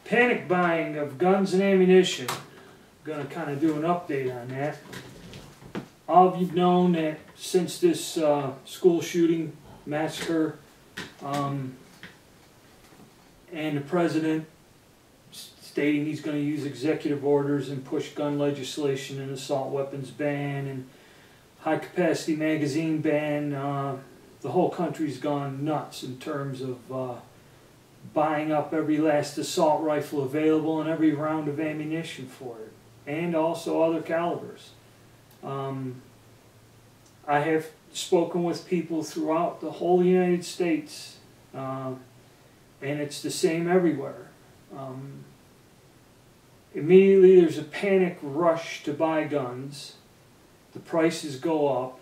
panic buying of guns and ammunition. I'm going to kind of do an update on that. All of you've known that since this school shooting massacre, and the president stating he's going to use executive orders and push gun legislation and assault weapons ban and high capacity magazine ban, the whole country's gone nuts in terms of buying up every last assault rifle available and every round of ammunition for it, and also other calibers. I have spoken with people throughout the whole United States, and it's the same everywhere. Immediately there's a panic rush to buy guns. The prices go up.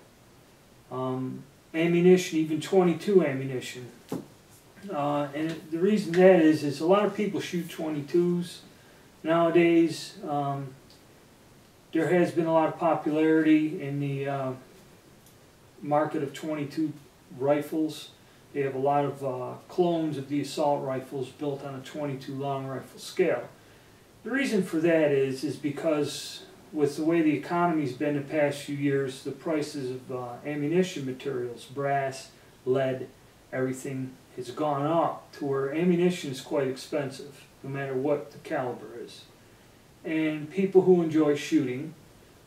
Ammunition, even .22 ammunition. And the reason that is a lot of people shoot .22s nowadays. There has been a lot of popularity in the market of .22 rifles. They have a lot of clones of the assault rifles built on a .22 long rifle scale. The reason for that is because with the way the economy's been the past few years, the prices of ammunition materials, brass, lead, everything has gone up to where ammunition is quite expensive, no matter what the caliber is. And people who enjoy shooting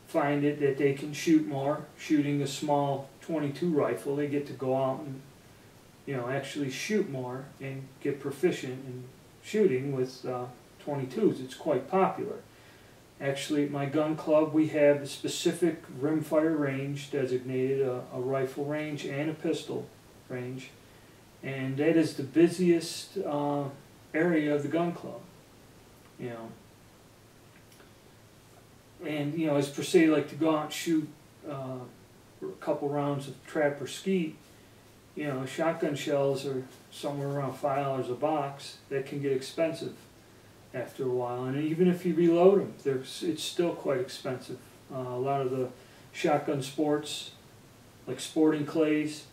find it that they can shoot more. Shooting a small .22 rifle, they get to go out and actually shoot more and get proficient in shooting with .22s. It's quite popular. Actually, at my gun club, we have a specific rimfire range designated, a rifle range and a pistol range, and that is the busiest area of the gun club. And as per se, like to go out and shoot a couple rounds of trap or skeet. Shotgun shells are somewhere around $5 a box. That can get expensive after a while, and even if you reload them, it's still quite expensive. A lot of the shotgun sports, like sporting clays,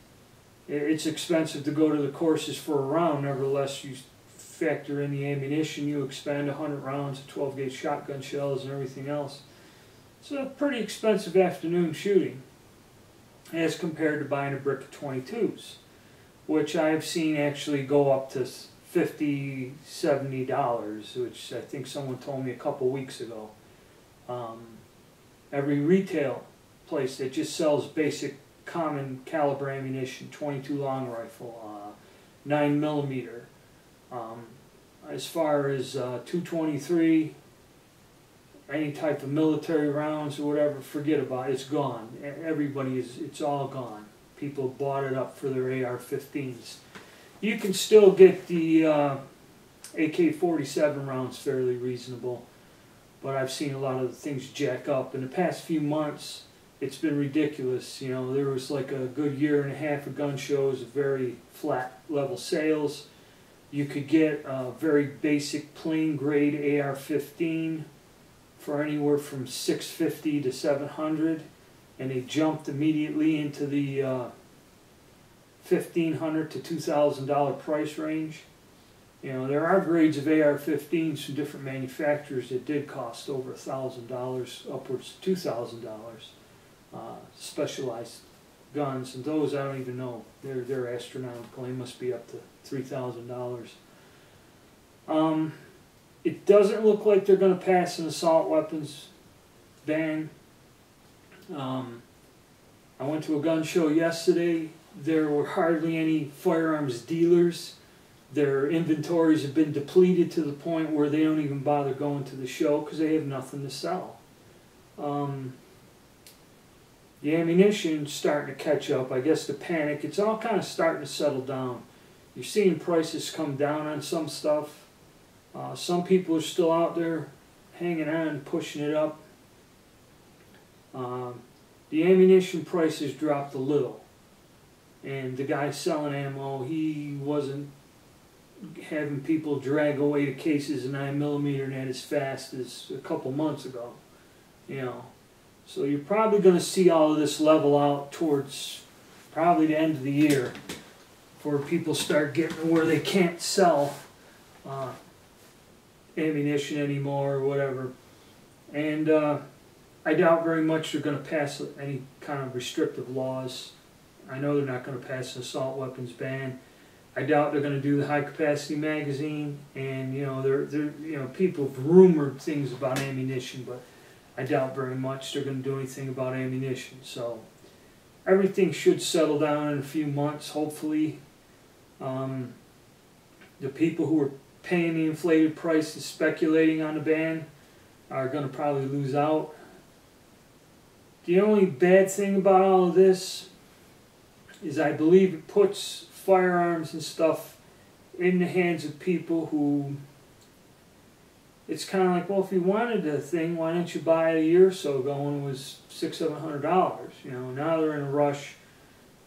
it's expensive to go to the courses for a round. Nevertheless, you factor in the ammunition, you expend 100 rounds of 12-gauge shotgun shells and everything else. It's a pretty expensive afternoon shooting as compared to buying a brick of .22s, which I've seen actually go up to $50, $70, which I think someone told me a couple weeks ago. Every retail place that just sells basic common caliber ammunition, .22 long rifle, 9mm, as far as 223, any type of military rounds or whatever, forget about it. It's gone. It's all gone. People bought it up for their AR-15s. You can still get the AK-47 rounds fairly reasonable, but I've seen a lot of the things jack up. In the past few months, it's been ridiculous. There was like a good year and a half of gun shows of very flat level sales. You could get a very basic plain grade AR-15 for anywhere from $650 to $700, and they jumped immediately into the $1,500 to $2,000 price range. There are grades of AR-15s from different manufacturers that did cost over $1,000, upwards to $2,000. Specialized guns, and those I don't even know. They're astronomical. They must be up to $3,000. It doesn't look like they're going to pass an assault weapons ban. I went to a gun show yesterday. There were hardly any firearms dealers. Their inventories have been depleted to the point where they don't even bother going to the show because they have nothing to sell. The ammunition's starting to catch up. I guess the panic, it's all kind of starting to settle down. You're seeing prices come down on some stuff. Some people are still out there hanging on, pushing it up. The ammunition prices dropped a little. And the guy selling ammo, he wasn't having people drag away the cases of 9mm net as fast as a couple months ago. So you're probably going to see all of this level out towards probably the end of the year before people start getting where they can't sell ammunition anymore or whatever. And I doubt very much they're going to pass any kind of restrictive laws. I know they're not going to pass an assault weapons ban. I doubt they're going to do the high capacity magazine, and people have rumored things about ammunition, but I doubt very much they're going to do anything about ammunition. So everything should settle down in a few months, hopefully. The people who are paying the inflated prices, speculating on the ban, are going to probably lose out. The only bad thing about all of this is I believe it puts firearms and stuff in the hands of people who, it's kind of like, well, if you wanted a thing, why didn't you buy it a year or so ago when it was $600-700? Now they're in a rush.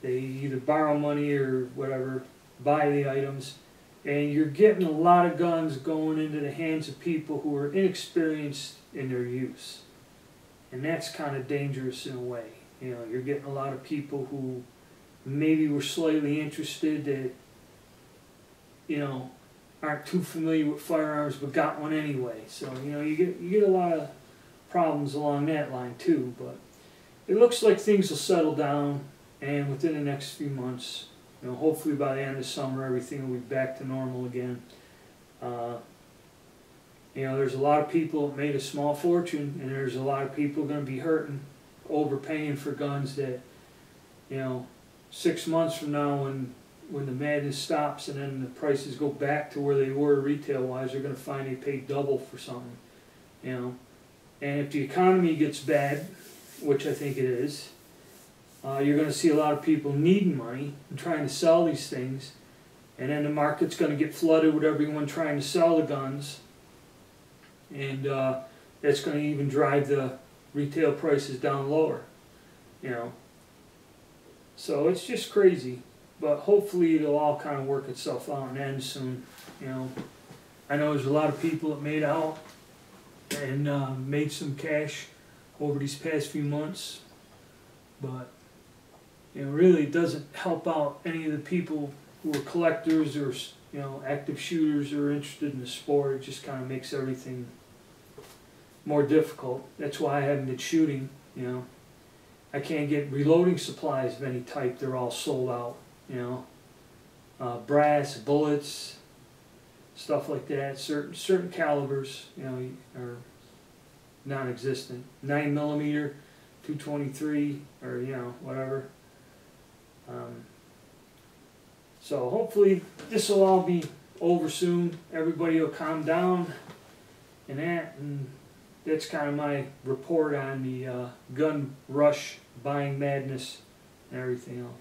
They either borrow money or whatever, buy the items, and you're getting a lot of guns going into the hands of people who are inexperienced in their use. And that's kind of dangerous in a way. You're getting a lot of people who maybe were slightly interested that, aren't too familiar with firearms but got one anyway. So, you get a lot of problems along that line too. But it looks like things will settle down, and within the next few months, hopefully by the end of summer, everything will be back to normal again. There's a lot of people that made a small fortune, and there's a lot of people going to be hurting, overpaying for guns that, 6 months from now when the madness stops and then the prices go back to where they were retail-wise, they're going to find they paid double for something, And if the economy gets bad, which I think it is, you're going to see a lot of people needing money and trying to sell these things, and then the market's going to get flooded with everyone trying to sell the guns, and that's going to even drive the retail prices down lower, So it's just crazy, but hopefully it'll all kind of work itself out and end soon. I know there's a lot of people that made out and made some cash over these past few months, but really it doesn't help out any of the people who are collectors or active shooters or interested in the sport. It just kind of makes everything more difficult. That's why I haven't been shooting. I can't get reloading supplies of any type. They're all sold out. Brass, bullets, stuff like that. Certain calibers, are non-existent. 9mm, 223, or whatever. So hopefully this will all be over soon. Everybody will calm down and that's kind of my report on the gun rush, buying madness, and everything else.